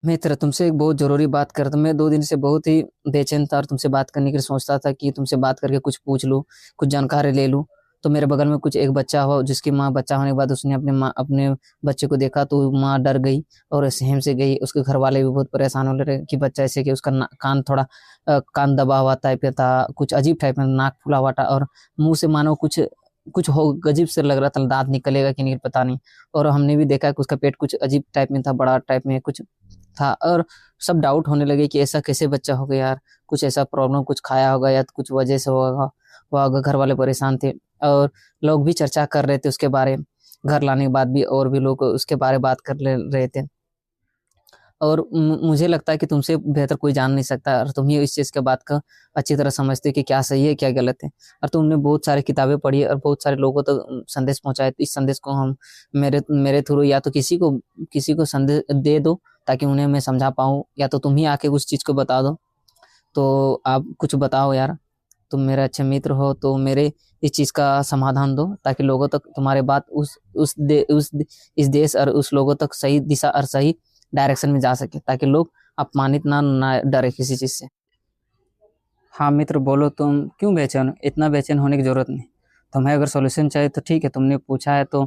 मित्र, तुमसे एक बहुत ज़रूरी बात कर रहा था। मैं 2 दिन से बहुत ही बेचैन था और तुमसे बात करने के लिए सोचता था कि तुमसे बात करके कुछ पूछ लूँ, कुछ जानकारी ले लूँ। तो मेरे बगल में कुछ एक बच्चा हुआ जिसकी माँ बच्चा होने के बाद उसने अपने बच्चे को देखा तो माँ डर गई और सहम से गई। उसके घरवाले भी बहुत परेशान हो रहे कि बच्चा ऐसे कि उसका कान थोड़ा कान दबा हुआ टाइप का था, कुछ अजीब टाइप में नाक फूला हुआ था और मुँह से मानो कुछ कुछ हो अजीब से लग रहा था, दाँत निकलेगा कि नहीं पता नहीं। और हमने भी देखा कि उसका पेट कुछ अजीब टाइप में था, बड़ा टाइप में कुछ था और सब डाउट होने लगे कि ऐसा कैसे बच्चा हो गया यार, कुछ ऐसा प्रॉब्लम कुछ खाया होगा या कुछ वजह से हुआ होगा। घर वाले परेशान थे और लोग भी चर्चा कर रहे थे उसके बारे में। घर लाने के बाद भी और भी लोग उसके बारे में बात कर रहे थे और मुझे लगता है कि तुमसे बेहतर कोई जान नहीं सकता और तुम ही इस चीज़ के बात का अच्छी तरह समझते हो कि क्या सही है क्या गलत है। और तुमने बहुत सारी किताबें पढ़ी और बहुत सारे लोगों तक संदेश पहुंचाए, तो इस संदेश को हम मेरे मेरे थ्रू या तो किसी को संदेश दे दो ताकि उन्हें मैं समझा पाऊँ, या तो तुम ही आके उस चीज़ को बता दो। तो आप कुछ बताओ यार, तुम मेरे अच्छे मित्र हो तो मेरे इस चीज़ का समाधान दो ताकि लोगों तक तुम्हारे बात इस देश और उस लोगों तक सही दिशा और सही डायरेक्शन में जा सके ताकि लोग अपमानित ना डरे किसी चीज़ से। हाँ मित्र, बोलो, तुम क्यों बेचैन हो? इतना बेचैन होने की जरूरत नहीं। तुम्हें अगर सॉल्यूशन चाहिए तो ठीक है, तुमने पूछा है तो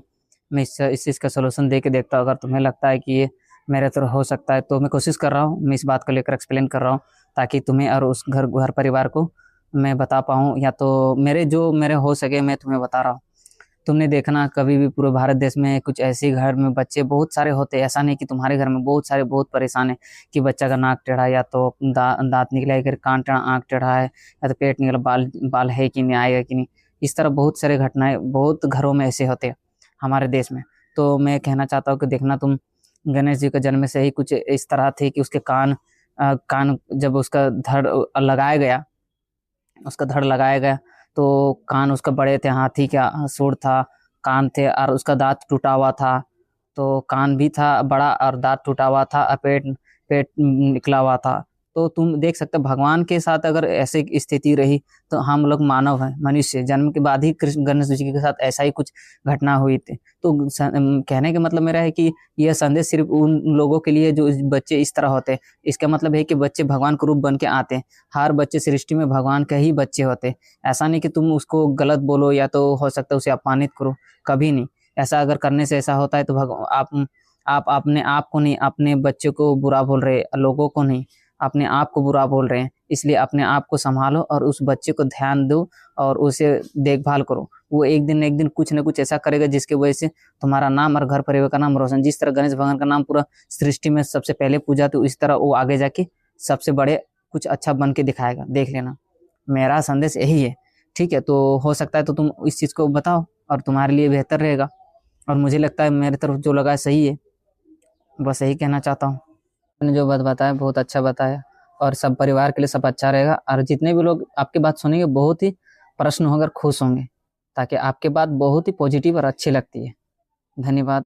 मैं इस चीज़ का सॉल्यूशन दे के देखता हूँ। अगर तुम्हें लगता है कि ये मेरे तरह हो सकता है तो मैं कोशिश कर रहा हूँ, मैं इस बात को लेकर एक्सप्लेन कर रहा हूँ ताकि तुम्हें और उस घर घर परिवार को मैं बता पाऊँ, या तो मेरे हो सके मैं तुम्हें बता रहा हूँ। तुमने देखना कभी भी पूरे भारत देश में कुछ ऐसे घर में बच्चे बहुत सारे होते हैं, ऐसा नहीं कि तुम्हारे घर में बहुत सारे बहुत परेशान है कि बच्चा का नाक टेढ़ा है या तो दांत निकला है, फिर कान टेढ़ा, आंख टेढ़ा है, या तो पेट निकला, बाल बाल है कि नहीं, आएगा कि नहीं। इस तरह बहुत सारे घटनाएं बहुत घरों में ऐसे होते हैं हमारे देश में। तो मैं कहना चाहता हूँ कि देखना तुम, गणेश जी का जन्म से ही कुछ इस तरह थे कि उसके कान जब उसका धड़ लगाया गया उसका धड़ लगाया गया तो कान उसका बड़े थे, हाथी का सूंड था, कान थे और उसका दांत टूटा हुआ था। तो कान भी था बड़ा और दांत टूटा हुआ था और पेट पेट निकला हुआ था। तो तुम देख सकते हो भगवान के साथ अगर ऐसी स्थिति रही तो हम लोग मानव हैं, मनुष्य जन्म के बाद ही कृष्ण गणेश जी के साथ ऐसा ही कुछ घटना हुई थी। तो कहने का मतलब मेरा है कि यह संदेश सिर्फ उन लोगों के लिए जो बच्चे इस तरह होते हैं। इसका मतलब है कि बच्चे भगवान के रूप बन के आते हैं। हर बच्चे सृष्टि में भगवान के ही बच्चे होते हैं। ऐसा नहीं कि तुम उसको गलत बोलो या तो हो सकता है उसे अपमानित करो, कभी नहीं। ऐसा अगर करने से ऐसा होता है तो आप अपने आप को नहीं, अपने बच्चे को बुरा बोल रहे हैं, लोगों को नहीं, अपने आप को बुरा बोल रहे हैं। इसलिए अपने आप को संभालो और उस बच्चे को ध्यान दो और उसे देखभाल करो। वो एक दिन न एक दिन कुछ ना कुछ ऐसा करेगा जिसकी वजह से तुम्हारा नाम और घर परिवार का नाम रोशन, जिस तरह गणेश भगवान का नाम पूरा सृष्टि में सबसे पहले पूजा तो इस तरह वो आगे जाके सबसे बड़े कुछ अच्छा बन के दिखाएगा, देख लेना। मेरा संदेश यही है। ठीक है, तो हो सकता है तो तुम इस चीज़ को बताओ और तुम्हारे लिए बेहतर रहेगा। और मुझे लगता है मेरी तरफ जो लगा है सही है। बस यही कहना चाहता हूँ। मैंने जो बात बताया बहुत अच्छा बताया और सब परिवार के लिए सब अच्छा रहेगा और जितने भी लोग आपकी बात सुनेंगे बहुत ही प्रश्न होकर खुश होंगे ताकि आपकी बात बहुत ही पॉजिटिव और अच्छी लगती है। धन्यवाद।